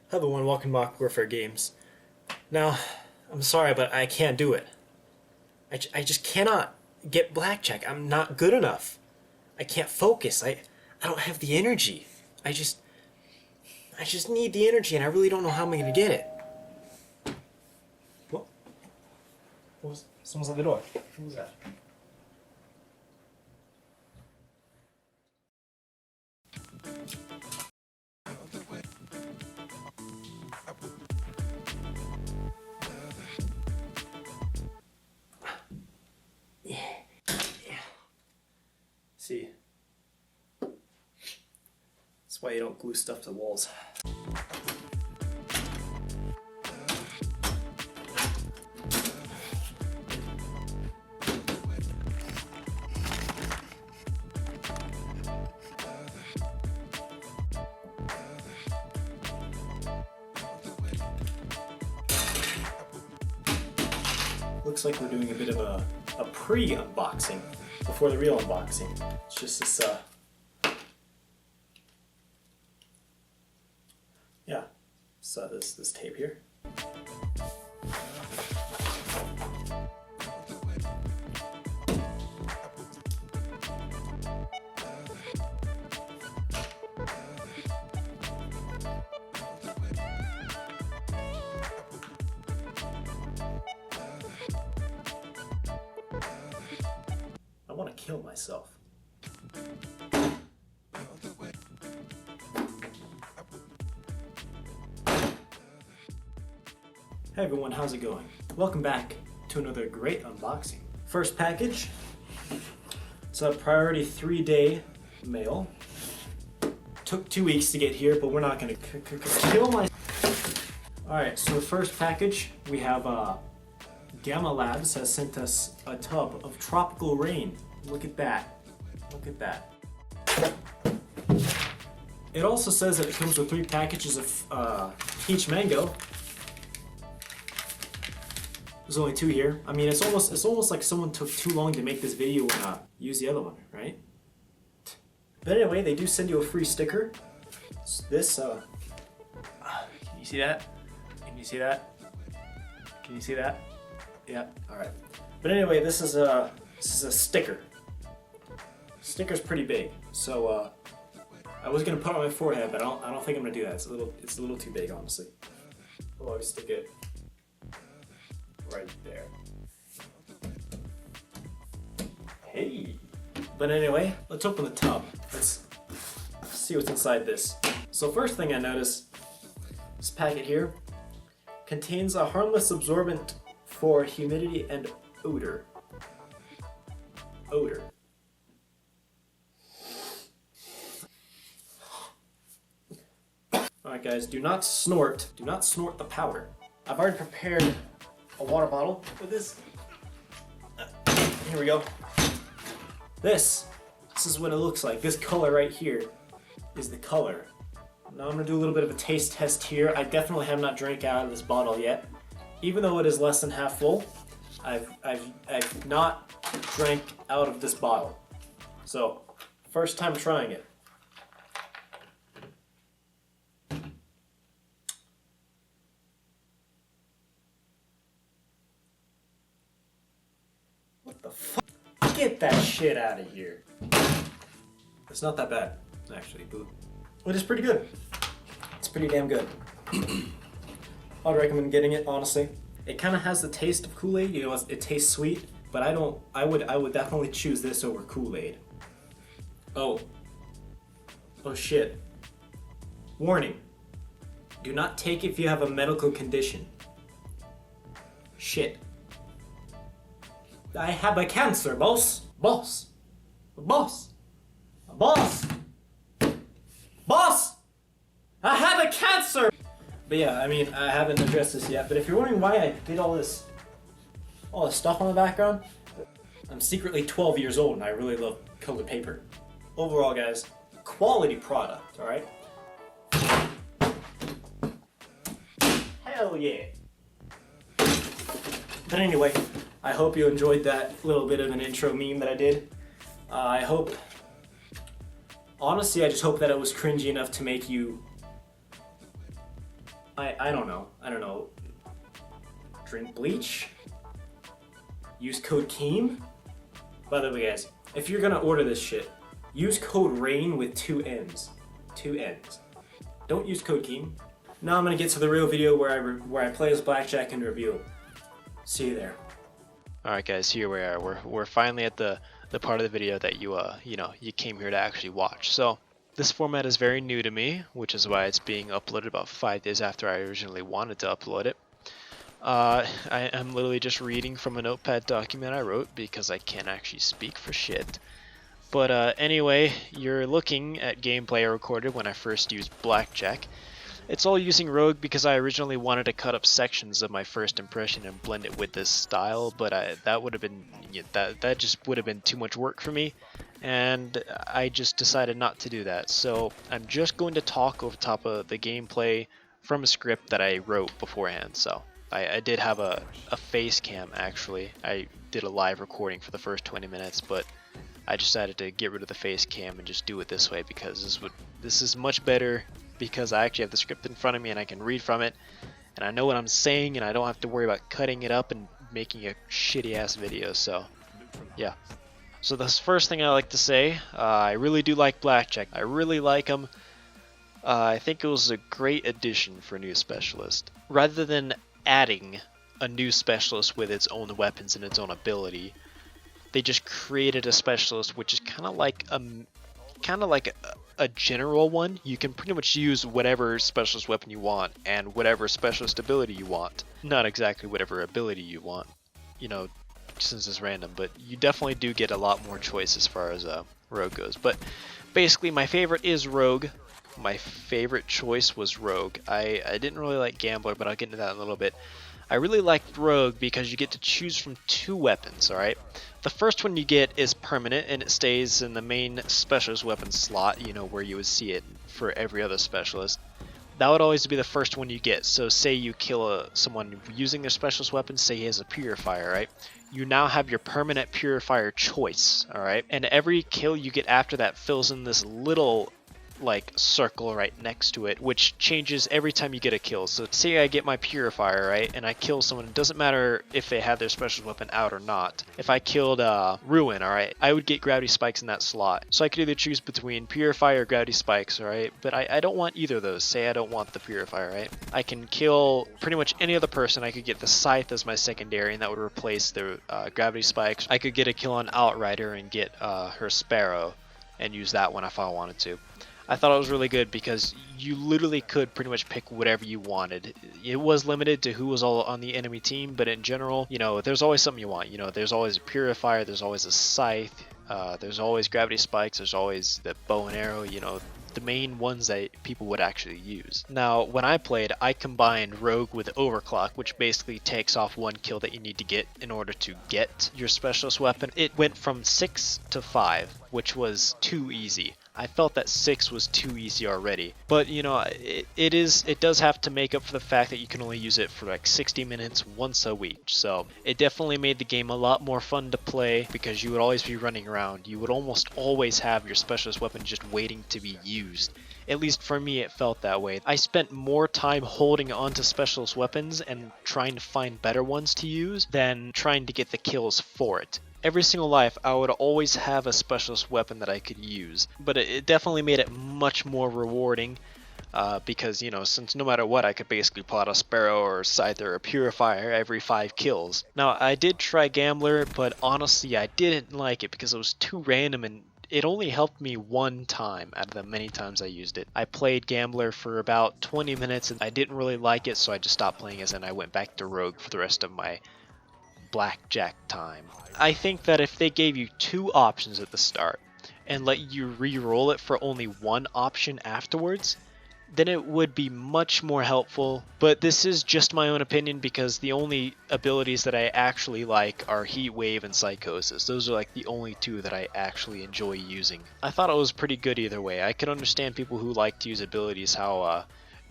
Hello and welcome back to Warfare Games. Now, I'm sorry, but I can't do it. I just cannot get blackjack. I'm not good enough. I can't focus. I don't have the energy. I just need the energy, and I really don't know how I'm gonna get it. What? Someone's at the door. Who was that? See, that's why you don't glue stuff to walls. Looks like we're doing a bit of a pre-unboxing before the real unboxing. It's just this, yeah, so this tape here. I want to kill myself. Hey everyone, how's it going? Welcome back to another great unboxing. First package. It's a priority 3-day mail. Took 2 weeks to get here, but we're not gonna kill my... Alright, so the first package, we have Gamma Labs has sent us a tub of tropical rain. Look at that. Look at that. It also says that it comes with 3 packages of peach mango. There's only 2 here. I mean, it's almost like someone took too long to make this video and use the other one, right? But anyway, they do send you a free sticker. This, can you see that? Can you see that? Can you see that? Yeah, alright. But anyway, this is a sticker. Sticker's pretty big, so I was gonna put it on my forehead, but I don't think I'm gonna do that. It's a little too big, honestly. I'll always stick it right there. Hey! But anyway, let's open the tub. Let's see what's inside this. So first thing I notice, this packet here contains a harmless absorbent for humidity and odor. Odor. Alright guys, do not snort the powder. I've already prepared a water bottle with this. Here we go. This is what it looks like. This color right here is the color. Now I'm gonna do a little bit of a taste test here. I definitely have not drank out of this bottle yet. Even though it is less than half full, I've not drank out of this bottle. So, first time trying it. What the fuck? Get that shit out of here. It's not that bad, actually, but it is pretty good. It's pretty damn good. I'd recommend getting it, honestly. It kind of has the taste of Kool-Aid, you know, it tastes sweet, but I would definitely choose this over Kool-Aid. Oh shit. Warning. Do not take if you have a medical condition. Shit. I have a cancer, boss. Boss. Boss. Boss. Boss! I have a cancer! But yeah, I mean, I haven't addressed this yet, but if you're wondering why I did all this stuff on the background, I'm secretly 12 years old and I really love colored paper. Overall, guys, quality product, alright? Hell yeah! But anyway, I hope you enjoyed that little bit of an intro meme that I did. Honestly, I just hope that it was cringy enough to make you I don't know. I don't know. Drink bleach? Use code KEEM? By the way, guys, if you're gonna order this shit, use code RAIN with 2 N's. 2 N's. Don't use code KEEM. Now I'm gonna get to the real video where I play as Blackjack and review. See you there. Alright guys, here we are. We're finally at the part of the video that you came here to actually watch. So this format is very new to me, which is why it's being uploaded about 5 days after I originally wanted to upload it. I'm literally just reading from a notepad document I wrote because I can't actually speak for shit. But anyway, you're looking at gameplay I recorded when I first used Blackjack. It's all using Rogue because I originally wanted to cut up sections of my first impression and blend it with this style, but that would have been that just would have been too much work for me, and I just decided not to do that. So I'm just going to talk over top of the gameplay from a script that I wrote beforehand. So I did have a face cam actually. I did a live recording for the first 20 minutes, but I decided to get rid of the face cam and just do it this way because this is much better. Because I actually have the script in front of me and I can read from it and I know what I'm saying and I don't have to worry about cutting it up and making a shitty ass video. So yeah, so the first thing I like to say, I really do like Blackjack. I really like him. I think it was a great addition for a new specialist. Rather than adding a new specialist with its own weapons and its own ability, they just created a specialist which is kind of like a general one. You can pretty much use whatever specialist weapon you want and whatever specialist ability you want. Not exactly whatever ability you want, you know, since it's random, but you definitely do get a lot more choice as far as Rogue goes. But basically my favorite is Rogue. My favorite choice was Rogue. I didn't really like Gambler, but I'll get into that in a little bit. I really liked Rogue because you get to choose from 2 weapons, alright? The first one you get is permanent and it stays in the main specialist weapon slot, you know, where you would see it for every other specialist. That would always be the first one you get. So say you kill someone using their specialist weapon, say he has a purifier, right? You now have your permanent purifier choice, alright? And every kill you get after that fills in this little like circle right next to it, which changes every time you get a kill. So say I get my purifier, right, and I kill someone, it doesn't matter if they had their special weapon out or not. If I killed Ruin, alright, I would get gravity spikes in that slot. So I could either choose between purifier or gravity spikes, alright, but I don't want either of those. Say I don't want the purifier, right? I can kill pretty much any other person. I could get the scythe as my secondary and that would replace the gravity spikes. I could get a kill on Outrider and get her Sparrow and use that one if I wanted to. I thought it was really good because you literally could pretty much pick whatever you wanted. It was limited to who was all on the enemy team, but in general, you know, there's always something you want. You know, there's always a purifier, there's always a scythe, there's always gravity spikes, there's always the bow and arrow, you know, the main ones that people would actually use. Now, when I played, I combined Rogue with Overclock, which basically takes off 1 kill that you need to get in order to get your specialist weapon. It went from 6 to 5, which was too easy. I felt that 6 was too easy already, but you know, it does have to make up for the fact that you can only use it for like 60 minutes once a week. So it definitely made the game a lot more fun to play because you would always be running around. You would almost always have your specialist weapon just waiting to be used. At least for me, it felt that way. I spent more time holding onto specialist weapons and trying to find better ones to use than trying to get the kills for it. Every single life, I would always have a specialist weapon that I could use, but it definitely made it much more rewarding because, you know, since no matter what, I could basically pull out a Sparrow or a Scythe or a Purifier every 5 kills. Now, I did try Gambler, but honestly, I didn't like it because it was too random and it only helped me 1 time out of the many times I used it. I played Gambler for about 20 minutes and I didn't really like it, so I just stopped playing it and I went back to Rogue for the rest of my Blackjack time. I think that if they gave you 2 options at the start and let you re-roll it for only 1 option afterwards, then it would be much more helpful. But this is just my own opinion because the only abilities that I actually like are Heat Wave and Psychosis. Those are like the only 2 that I actually enjoy using. I thought it was pretty good either way. I could understand people who like to use abilities, how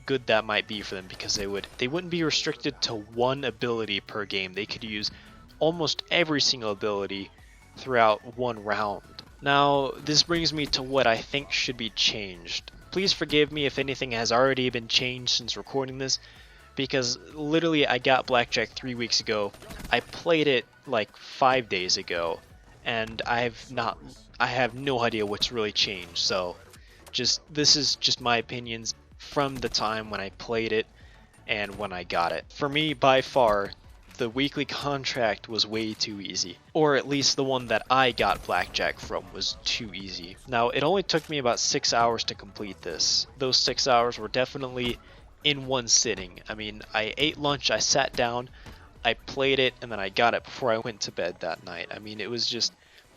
good that might be for them, because they wouldn't be restricted to 1 ability per game. They could use almost every single ability throughout 1 round. Now, this brings me to what I think should be changed. please forgive me if anything has already been changed since recording this, because literally I got Blackjack 3 weeks ago. I played it like 5 days ago, and I have no idea what's really changed. So this is just my opinions from the time when I played it and when I got it. For me, by far, the weekly contract was way too easy. Or at least the one that I got Blackjack from was too easy. Now, it only took me about 6 hours to complete this. Those 6 hours were definitely in one sitting. I mean, I ate lunch, I sat down, I played it, and then I got it before I went to bed that night. I mean, it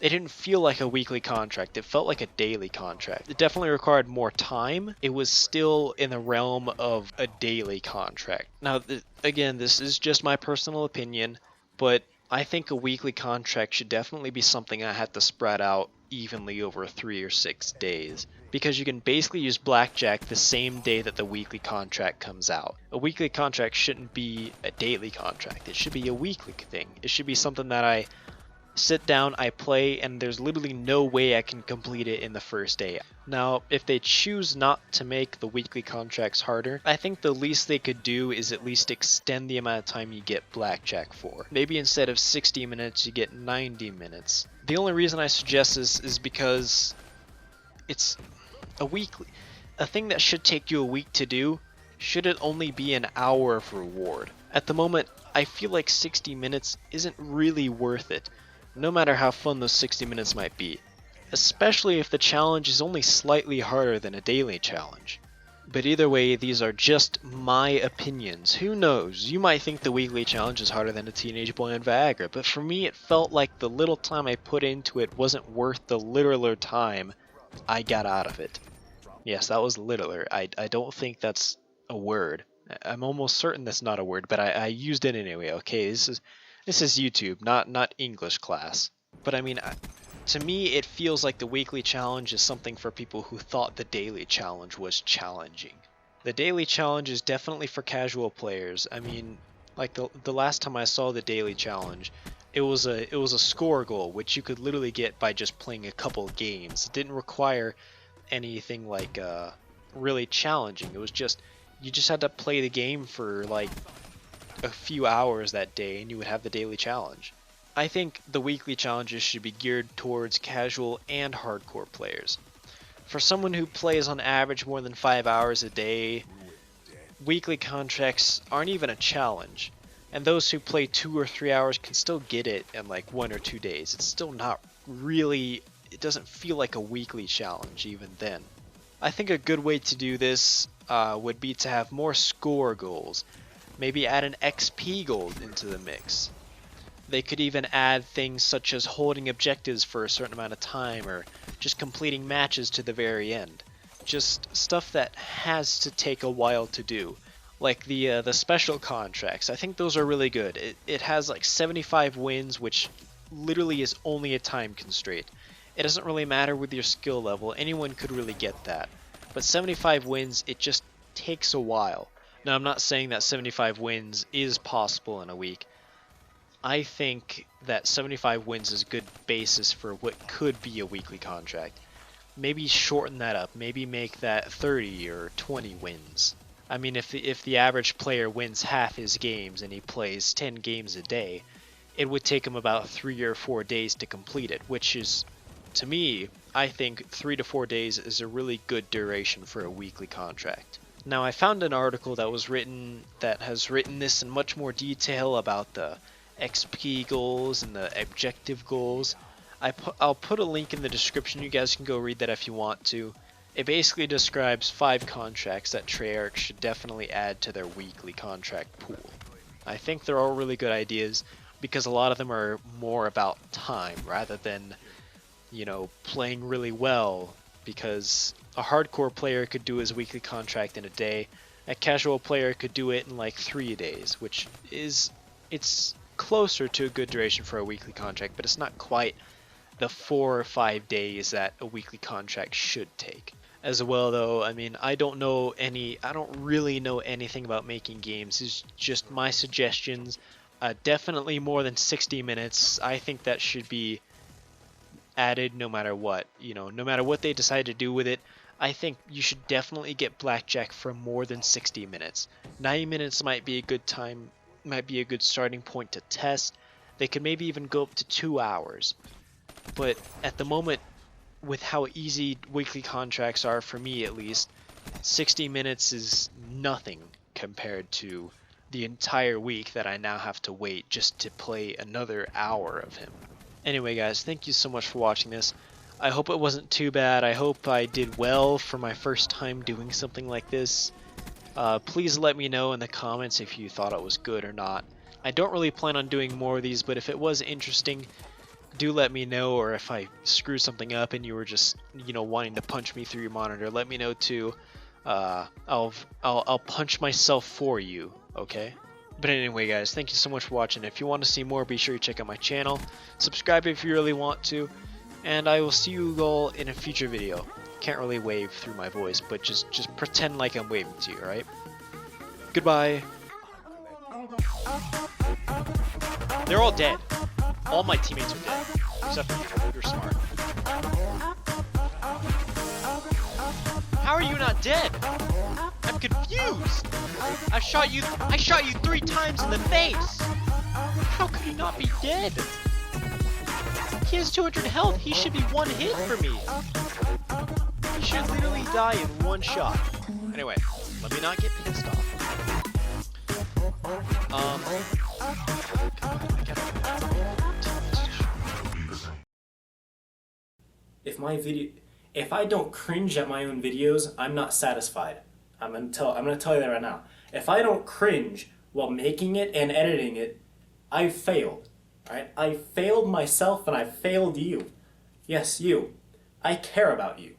didn't feel like a weekly contract. It felt like a daily contract. It definitely required more time. It was still in the realm of a daily contract. Now, again, this is just my personal opinion, but I think a weekly contract should definitely be something I have to spread out evenly over 3 or 6 days. Because you can basically use Blackjack the same day that the weekly contract comes out. A weekly contract shouldn't be a daily contract. It should be a weekly thing. It should be something that I sit down, I play, and there's literally no way I can complete it in the first day. Now, if they choose not to make the weekly contracts harder, I think the least they could do is at least extend the amount of time you get Blackjack for. Maybe instead of 60 minutes, you get 90 minutes. The only reason I suggest this is because it's a thing that should take you a week to do. Should it only be an hour of reward? At the moment, I feel like 60 minutes isn't really worth it, no matter how fun those 60 minutes might be, especially if the challenge is only slightly harder than a daily challenge. But either way, these are just my opinions. Who knows? You might think the weekly challenge is harder than a teenage boy on Viagra, but for me it felt like the little time I put into it wasn't worth the littler time I got out of it. Yes, that was littler. I don't think that's a word. I'm almost certain that's not a word, but I used it anyway. Okay, this is YouTube, not English class. But I mean, to me, it feels like the weekly challenge is something for people who thought the daily challenge was challenging. The daily challenge is definitely for casual players. I mean, like the last time I saw the daily challenge, it was a score goal, which you could literally get by just playing a couple games. It didn't require anything like really challenging. It was just, you just had to play the game for like a few hours that day and you would have the daily challenge. I think the weekly challenges should be geared towards casual and hardcore players. For someone who plays on average more than 5 hours a day, weekly contracts aren't even a challenge. And those who play 2 or 3 hours can still get it in like 1 or 2 days. It's still not really, it doesn't feel like a weekly challenge even then. I think a good way to do this would be to have more score goals. Maybe add an XP goal into the mix. They could even add things such as holding objectives for a certain amount of time, or just completing matches to the very end. Just stuff that has to take a while to do. Like the special contracts. I think those are really good. It has like 75 wins, which literally is only a time constraint. It doesn't really matter with your skill level. Anyone could really get that. But 75 wins, it just takes a while. Now, I'm not saying that 75 wins is possible in a week. I think that 75 wins is a good basis for what could be a weekly contract. Maybe shorten that up. Maybe make that 30 or 20 wins. I mean, if the average player wins half his games and he plays 10 games a day, it would take him about 3 or 4 days to complete it, which is, to me, I think 3 to 4 days is a really good duration for a weekly contract. Now, I found an article that has written this in much more detail about the XP goals and the objective goals. I'll put a link in the description. You guys can go read that if you want to. It basically describes 5 contracts that Treyarch should definitely add to their weekly contract pool. I think they're all really good ideas because a lot of them are more about time rather than, playing really well, because a hardcore player could do his weekly contract in a day. A casual player could do it in like 3 days, which it's closer to a good duration for a weekly contract, but it's not quite the 4 or 5 days that a weekly contract should take. As well, though, I mean, I don't really know anything about making games. It's just my suggestions. Definitely more than 60 minutes. I think that should be added no matter what. No matter what they decide to do with it, I think you should definitely get blackjack for more than 60 minutes. 90 minutes might be a good time, might be a good starting point to test. They could maybe even go up to 2 hours. But at the moment, with how easy weekly contracts are for me at least, 60 minutes is nothing compared to the entire week that I now have to wait just to play another hour of him. Anyway guys, thank you so much for watching this. I hope it wasn't too bad. I hope I did well for my first time doing something like this. Please let me know in the comments if you thought it was good or not. I don't really plan on doing more of these, but if it was interesting, do let me know, or if I screw something up and you were just, you know, wanting to punch me through your monitor, let me know too. I'll punch myself for you, okay? But anyway guys, thank you so much for watching. If you want to see more, be sure you check out my channel. Subscribe if you really want to. And I will see you all in a future video. Can't really wave through my voice, but just pretend like I'm waving to you, alright? Goodbye. They're all dead. All my teammates are dead. Except for you. You're smart. How are you not dead? I'm confused. I shot you 3 times in the face. How could he not be dead? He has 200 health. He should be 1 hit for me. He should literally die in 1 shot. Anyway, let me not get pissed off. If I don't cringe at my own videos, I'm not satisfied. I'm gonna tell you that right now. If I don't cringe while making it and editing it, I've failed. Alright? I failed myself and I failed you. Yes, you. I care about you.